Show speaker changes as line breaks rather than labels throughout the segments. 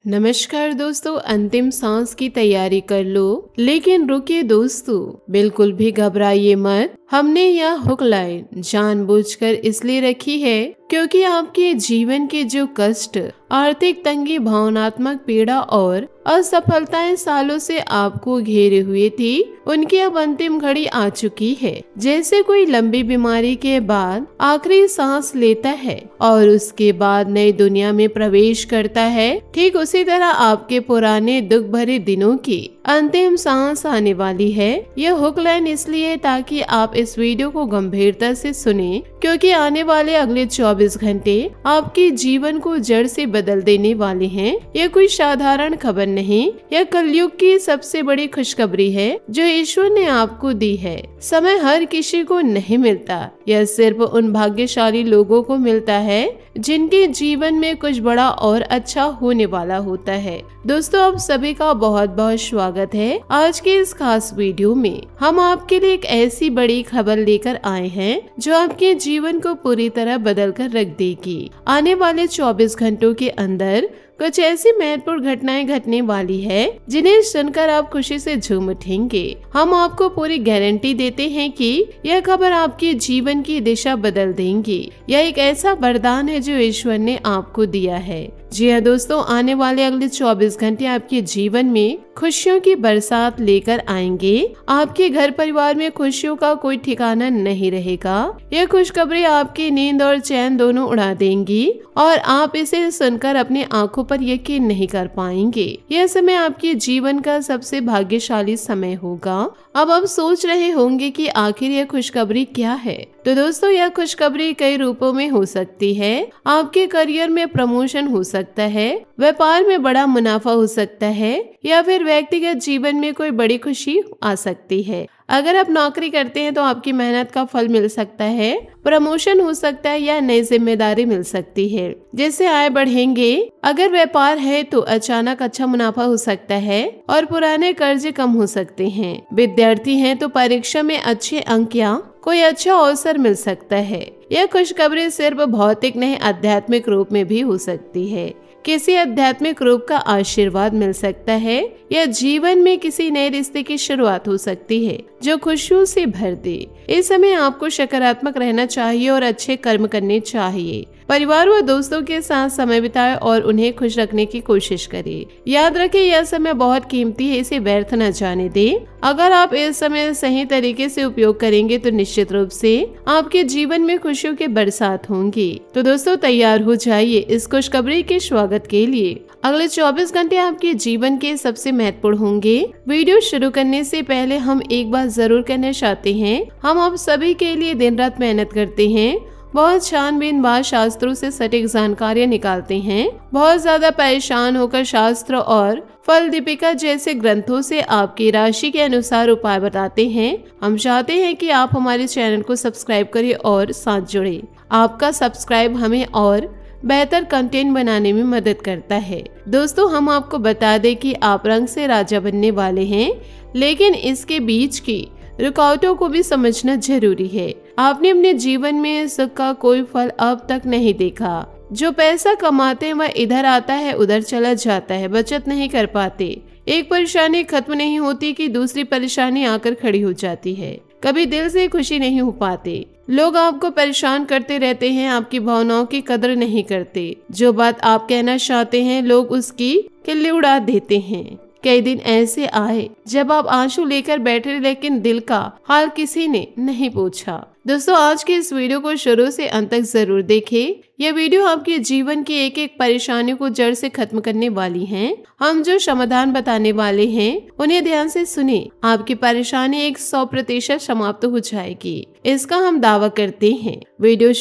नमस्कार दोस्तों, अंतिम सांस की तैयारी कर लो, लेकिन रुकिए दोस्तों, बिल्कुल भी घबराइए मत। हमने यह हुक लाइन जानबूझकर इसलिए रखी है क्योंकि आपके जीवन के जो कष्ट, आर्थिक तंगी, भावनात्मक पीड़ा और असफलताएं सालों से आपको घेरे हुए थी, उनकी अब अंतिम घड़ी आ चुकी है। जैसे कोई लंबी बीमारी के बाद आखिरी सांस लेता है और उसके बाद नई दुनिया में प्रवेश करता है, ठीक उसी तरह आपके पुराने दुख भरे दिनों की अंतिम सांस आने वाली है। यह हुक लाइन इसलिए है ताकि आप इस वीडियो को गंभीरता से सुने, क्योंकि आने वाले अगले 24 घंटे आपके जीवन को जड़ से बदल देने वाले हैं। यह कोई साधारण खबर नहीं, यह कलयुग की सबसे बड़ी खुशखबरी है जो ईश्वर ने आपको दी है। समय हर किसी को नहीं मिलता, यह सिर्फ उन भाग्यशाली लोगों को मिलता है जिनके जीवन में कुछ बड़ा और अच्छा होने वाला होता है। दोस्तों, आप सभी का बहुत बहुत स्वागत है। आज के इस खास वीडियो में हम आपके लिए एक ऐसी बड़ी खबर लेकर आए हैं जो आपके जीवन को पूरी तरह बदल कर रख देगी। आने वाले 24 घंटों के अंदर कुछ ऐसी महत्वपूर्ण घटनाएं घटने वाली है जिन्हें सुनकर आप खुशी से झूम उठेंगे। हम आपको पूरी गारंटी देते हैं कि यह खबर आपके जीवन की दिशा बदल देंगी। यह एक ऐसा वरदान है जो ईश्वर ने आपको दिया है। जी हाँ दोस्तों, आने वाले अगले 24 घंटे आपके जीवन में खुशियों की बरसात लेकर आएंगे। आपके घर परिवार में खुशियों का कोई ठिकाना नहीं रहेगा। यह खुशखबरी आपकी नींद और चैन दोनों उड़ा देंगी और आप इसे सुनकर अपने आंखों पर यकीन नहीं कर पाएंगे। यह समय आपके जीवन का सबसे भाग्यशाली समय होगा। अब आप सोच रहे होंगे कि आखिर यह खुशखबरी क्या है। तो दोस्तों, यह खुशखबरी कई रूपों में हो सकती है। आपके करियर में प्रमोशन हो सकता है, व्यापार में बड़ा मुनाफा हो सकता है, या फिर व्यक्तिगत जीवन में कोई बड़ी खुशी आ सकती है। अगर आप नौकरी करते हैं तो आपकी मेहनत का फल मिल सकता है, प्रमोशन हो सकता है या नई जिम्मेदारी मिल सकती है जिससे आय बढ़ेंगे। अगर व्यापार है तो अचानक अच्छा मुनाफा हो सकता है और पुराने कर्ज कम हो सकते हैं। विद्यार्थी हैं तो परीक्षा में अच्छे अंक या कोई अच्छा अवसर मिल सकता है। यह खुशखबरी सिर्फ भौतिक नहीं, आध्यात्मिक रूप में भी हो सकती है। किसी आध्यात्मिक रूप का आशीर्वाद मिल सकता है या जीवन में किसी नए रिश्ते की शुरुआत हो सकती है जो खुशियों से भर दे। इस समय आपको सकारात्मक रहना चाहिए और अच्छे कर्म करने चाहिए। परिवार व दोस्तों के साथ समय बिताएं और उन्हें खुश रखने की कोशिश करें। याद रखें, यह समय बहुत कीमती है, इसे व्यर्थ न जाने दें। अगर आप इस समय सही तरीके से उपयोग करेंगे तो निश्चित रूप से आपके जीवन में खुशियों की बरसात होंगी। तो दोस्तों, तैयार हो जाइए इस खुशखबरी के स्वागत के लिए। अगले 24 घंटे आपके जीवन के सबसे महत्वपूर्ण होंगे। वीडियो शुरू करने से पहले हम एक बात जरूर कहना चाहते हैं, हम आप सभी के लिए दिन रात मेहनत करते हैं, बहुत छानबीन बाद शास्त्रों से सटीक जानकारियां निकालते हैं, बहुत ज्यादा परेशान होकर शास्त्र और फल दीपिका जैसे ग्रंथों से आपकी राशि के अनुसार उपाय बताते हैं। हम चाहते हैं कि आप हमारे चैनल को सब्सक्राइब करें और साथ जुड़े। आपका सब्सक्राइब हमें और बेहतर कंटेंट बनाने में मदद करता है। दोस्तों, हम आपको बता दें कि आप रंग से राजा बनने वाले हैं, लेकिन इसके बीच की रुकावटों को भी समझना जरूरी है। आपने अपने जीवन में सुख का कोई फल अब तक नहीं देखा। जो पैसा कमाते हैं वह इधर आता है उधर चला जाता है, बचत नहीं कर पाते। एक परेशानी खत्म नहीं होती कि दूसरी परेशानी आकर खड़ी हो जाती है। कभी दिल से खुशी नहीं हो पाते। लोग आपको परेशान करते रहते हैं, आपकी भावनाओं की कदर नहीं करते। जो बात आप कहना चाहते हैं लोग उसकी किल्ली उड़ा देते हैं। कई दिन ऐसे आए जब आप आंसू लेकर बैठे, लेकिन दिल का हाल किसी ने नहीं पूछा। दोस्तों, आज के इस वीडियो को शुरू से अंत तक जरूर देखें। यह वीडियो आपके जीवन की एक एक परेशानी को जड़ से खत्म करने वाली है। हम जो समाधान बताने वाले हैं उन्हें ध्यान से सुने। आपकी परेशानी 100% समाप्त हो जाएगी, इसका हम दावा करते हैं। वीडियो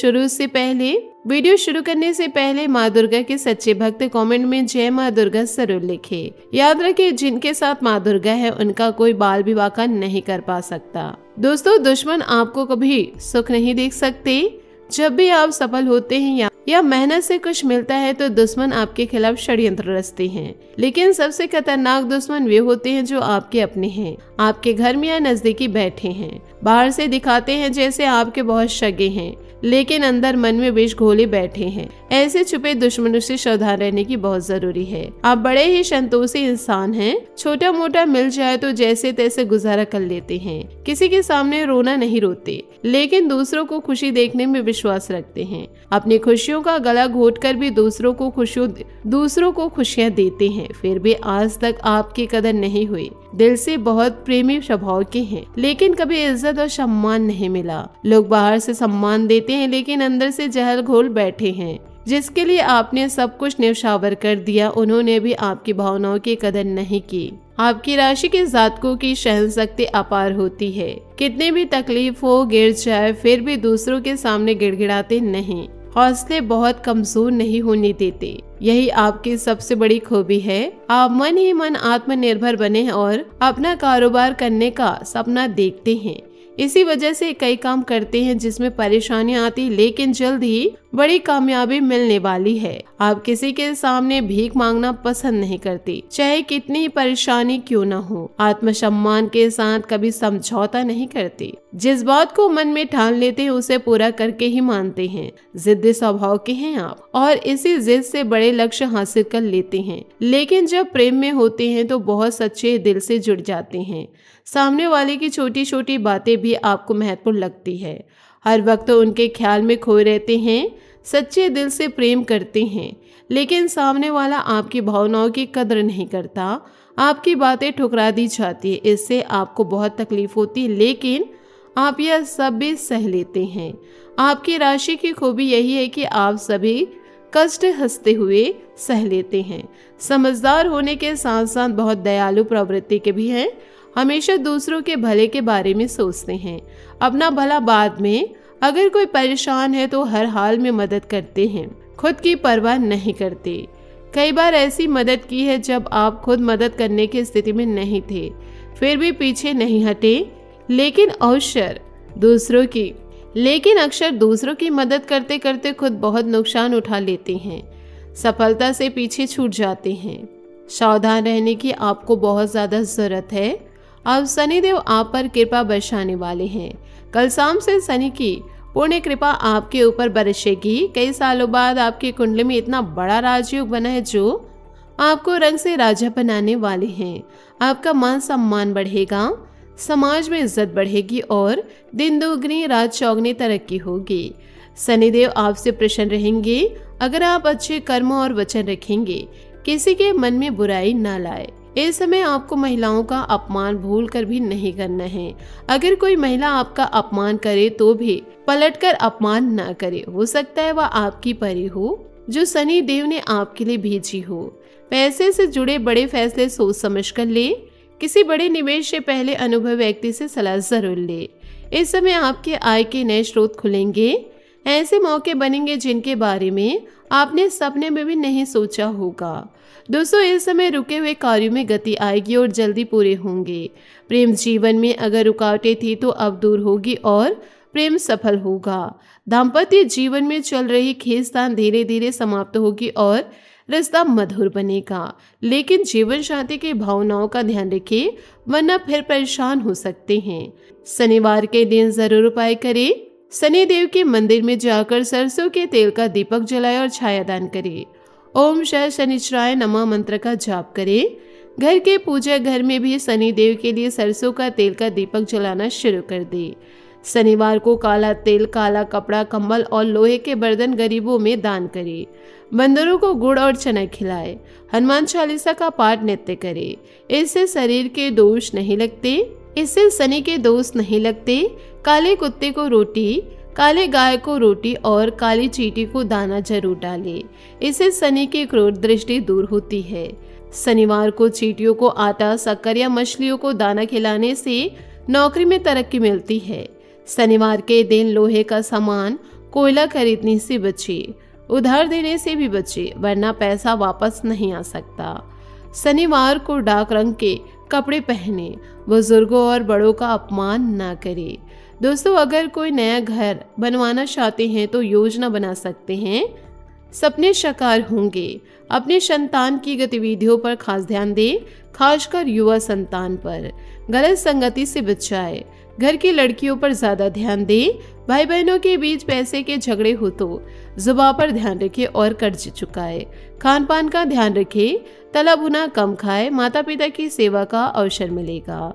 शुरू करने से पहले माँ दुर्गा के सच्चे भक्त कमेंट में जय माँ दुर्गा जरूर लिखे। याद रखें, जिनके साथ माँ दुर्गा है उनका कोई बाल विवाह का नहीं कर पा सकता। दोस्तों, दुश्मन आपको कभी सुख नहीं देख सकते। जब भी आप सफल होते हैं या मेहनत से कुछ मिलता है तो दुश्मन आपके खिलाफ षड्यंत्र रचते हैं। लेकिन सबसे खतरनाक दुश्मन वे होते हैं जो आपके अपने हैं, आपके घर में या नजदीकी बैठे हैं। बाहर से दिखाते हैं जैसे आपके बहुत सगे हैं, लेकिन अंदर मन में विष घोले बैठे हैं। ऐसे छुपे दुश्मनों से सावधान रहने की बहुत जरूरी है। आप बड़े ही संतोषी इंसान हैं, छोटा मोटा मिल जाए तो जैसे तैसे गुजारा कर लेते हैं। किसी के सामने रोना नहीं रोते, लेकिन दूसरों को खुशी देखने में विश्वास रखते हैं। अपनी खुशियों का गला घोट कर भी दूसरों को खुशियाँ देते हैं। फिर भी आज तक आपकी कदर नहीं हुई। दिल से बहुत प्रेमी स्वभाव के हैं, लेकिन कभी इज्जत और सम्मान नहीं मिला। लोग बाहर से सम्मान देते हैं, लेकिन अंदर से जहर घोल बैठे हैं। जिसके लिए आपने सब कुछ न्यौछावर कर दिया, उन्होंने भी आपकी भावनाओं की कदर नहीं की। आपकी राशि के जातकों की सहनशक्ति अपार होती है। कितने भी तकलीफ हो, गिर जाए, फिर भी दूसरों के सामने गिड़गिड़ाते नहीं। हौसले बहुत कमजोर नहीं होने देते। यही आपकी सबसे बड़ी खूबी है। आप मन ही मन आत्मनिर्भर बने और अपना कारोबार करने का सपना देखते हैं। इसी वजह से कई काम करते हैं जिसमें परेशानियां आती, लेकिन जल्द ही बड़ी कामयाबी मिलने वाली है। आप किसी के सामने भीख मांगना पसंद नहीं करती, चाहे कितनी ही परेशानी क्यों न हो। आत्मसम्मान के साथ कभी समझौता नहीं करती। जिस बात को मन में ठान लेते हैं उसे पूरा करके ही मानते हैं। जिद्दी स्वभाव के हैं आप और इसी जिद से बड़े लक्ष्य हासिल कर लेते हैं। लेकिन जब प्रेम में होते हैं तो बहुत सच्चे दिल से जुड़ जाते हैं। सामने वाले की छोटी छोटी बातें भी आपको महत्वपूर्ण लगती है। हर वक्त उनके ख्याल में खोए रहते हैं। सच्चे दिल से प्रेम करते हैं, लेकिन सामने वाला आपकी भावनाओं की कदर नहीं करता। आपकी बातें ठुकरा दी जाती है, इससे आपको बहुत तकलीफ होती है, लेकिन आप यह सब भी सह लेते हैं। आपकी राशि की खूबी यही है कि आप सभी कष्ट हंसते हुए सह लेते हैं। समझदार होने के साथ साथ बहुत दयालु प्रवृत्ति के भी हैं। हमेशा दूसरों के भले के बारे में सोचते हैं, अपना भला बाद में। अगर कोई परेशान है तो हर हाल में मदद करते हैं, खुद की परवाह नहीं करते। कई बार ऐसी मदद की है जब आप खुद मदद करने की स्थिति में नहीं थे, फिर भी पीछे नहीं हटे। लेकिन अक्सर दूसरों की मदद करते करते खुद बहुत नुकसान उठा लेते हैं, सफलता से पीछे छूट जाते हैं। सावधान रहने की आपको बहुत ज्यादा जरूरत है। अब शनिदेव आप पर कृपा बरसाने वाले हैं। कल शाम से शनि की पूर्ण कृपा आपके ऊपर बरसेगी। कई सालों बाद आपकी कुंडली में इतना बड़ा राजयोग बना है जो आपको रंग से राजा बनाने वाले हैं। आपका मान सम्मान बढ़ेगा, समाज में इज्जत बढ़ेगी और दिन दोगुनी रात चौगुनी तरक्की होगी। शनिदेव आपसे प्रसन्न रहेंगे अगर आप अच्छे कर्म और वचन रखेंगे, किसी के मन में बुराई ना लाए। इस समय आपको महिलाओं का अपमान भूल कर भी नहीं करना है। अगर कोई महिला आपका अपमान करे तो भी पलटकर अपमान ना करे। हो सकता है वह आपकी परी हो जो शनि देव ने आपके लिए भेजी हो। पैसे से जुड़े बड़े फैसले सोच समझ कर ले। किसी बड़े निवेश से पहले अनुभवी व्यक्ति से सलाह जरूर ले। इस समय आपके आय के नए स्रोत खुलेंगे। ऐसे मौके बनेंगे जिनके बारे में आपने सपने में भी नहीं सोचा होगा। दोस्तों, इस समय रुके हुए कार्यों में गति आएगी और जल्दी पूरे होंगे। प्रेम जीवन में अगर रुकावटें थी तो अब दूर होगी और प्रेम सफल होगा। दाम्पत्य जीवन में चल रही खींचतान धीरे धीरे समाप्त होगी और रिश्ता मधुर बनेगा। लेकिन जीवन साथी की भावनाओं का ध्यान रखें, वरना फिर परेशान हो सकते हैं। शनिवार के दिन जरूर उपाय करें। शनि देव के मंदिर में जाकर सरसों के तेल का दीपक जलाएं और छायादान करें। ओम शः शनिश्चराय नमः मंत्र का जाप करें। घर के पूजा घर में भी शनि देव के लिए सरसों का तेल का दीपक जलाना शुरू कर दे। शनिवार को काला तेल, काला कपड़ा, कंबल और लोहे के बर्तन गरीबों में दान करे। बंदरों को गुड़ और चना खिलाए। हनुमान चालीसा का पाठ नित्य करे। इससे शरीर के दोष नहीं लगते, इससे शनि के दोष नहीं लगते। काले कुत्ते को रोटी, काले गाय को रोटी और काली चींटी को दाना जरूर डाले। इससे शनि की क्रोध दृष्टि दूर होती है। शनिवार को चींटियों को आटा, शक्कर या मछलियों को दाना खिलाने से नौकरी में तरक्की मिलती है। शनिवार के दिन लोहे का सामान, कोयला खरीदने से बचे, उधार देने से भी बचे, वरना पैसा वापस नहीं आ सकता। शनिवार को डार्क रंग के कपड़े पहने। बुजुर्गों और बड़ों का अपमान ना करे। दोस्तों, अगर कोई नया घर बनवाना चाहते हैं तो योजना बना सकते हैं, सपने साकार होंगे। अपने संतान की गतिविधियों पर खास ध्यान दें, खासकर युवा संतान पर। गलत संगति से बचाए। घर की लड़कियों पर ज्यादा ध्यान दे। भाई बहनों के बीच पैसे के झगड़े हो तो जुबान पर ध्यान रखे और कर्ज चुकाए। खान पान का ध्यान रखे, तला भुना कम खाए। माता पिता की सेवा का अवसर मिलेगा।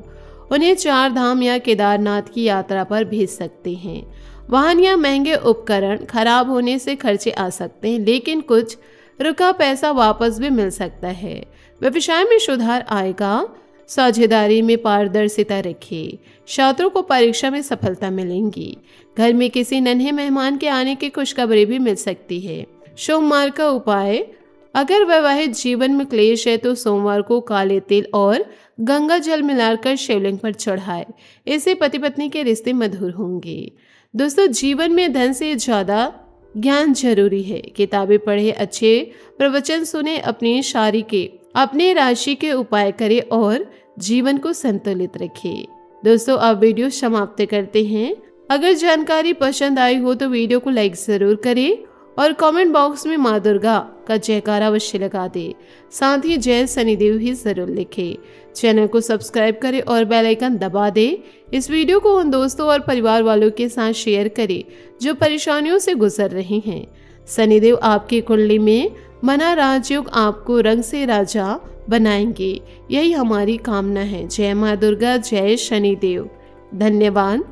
उन्हें 4 धाम या केदारनाथ की यात्रा पर भेज सकते हैं। वाहन या महंगे उपकरण खराब होने से खर्चे आ सकते हैं, लेकिन कुछ रुका पैसा वापस भी मिल सकता है। व्यवसाय में सुधार आएगा। साझेदारी में पारदर्शिता रखिए। छात्रों को परीक्षा में सफलता मिलेंगी। घर में किसी नन्हे मेहमान के आने की खुशखबरी भी मिल सकती है। सोमवार का उपाय, अगर वैवाहिक जीवन में क्लेश है तो सोमवार को काले तिल और गंगा जल मिलाकर शिवलिंग पर चढ़ाए। इससे पति पत्नी के रिश्ते मधुर होंगे। दोस्तों, जीवन में धन से ज्यादा ज्ञान जरूरी है। किताबें पढ़े, अच्छे प्रवचन सुने, अपने राशि के उपाय करें और जीवन को संतुलित रखें। दोस्तों, अब वीडियो समाप्त करते हैं। अगर जानकारी पसंद आई हो तो वीडियो को लाइक जरूर करें और कमेंट बॉक्स में माँ दुर्गा का जयकारा अवश्य लगा दे। साथ ही जय शनिदेव ही जरूर लिखें। चैनल को सब्सक्राइब करें और बेल आइकन दबा दें। इस वीडियो को उन दोस्तों और परिवार वालों के साथ शेयर करें जो परेशानियों से गुजर रहे हैं। शनिदेव आपकी कुंडली में बना राजयोग आपको रंग से राजा बनाएंगे, यही हमारी कामना है। जय माँ दुर्गा, जय शनिदेव। धन्यवाद।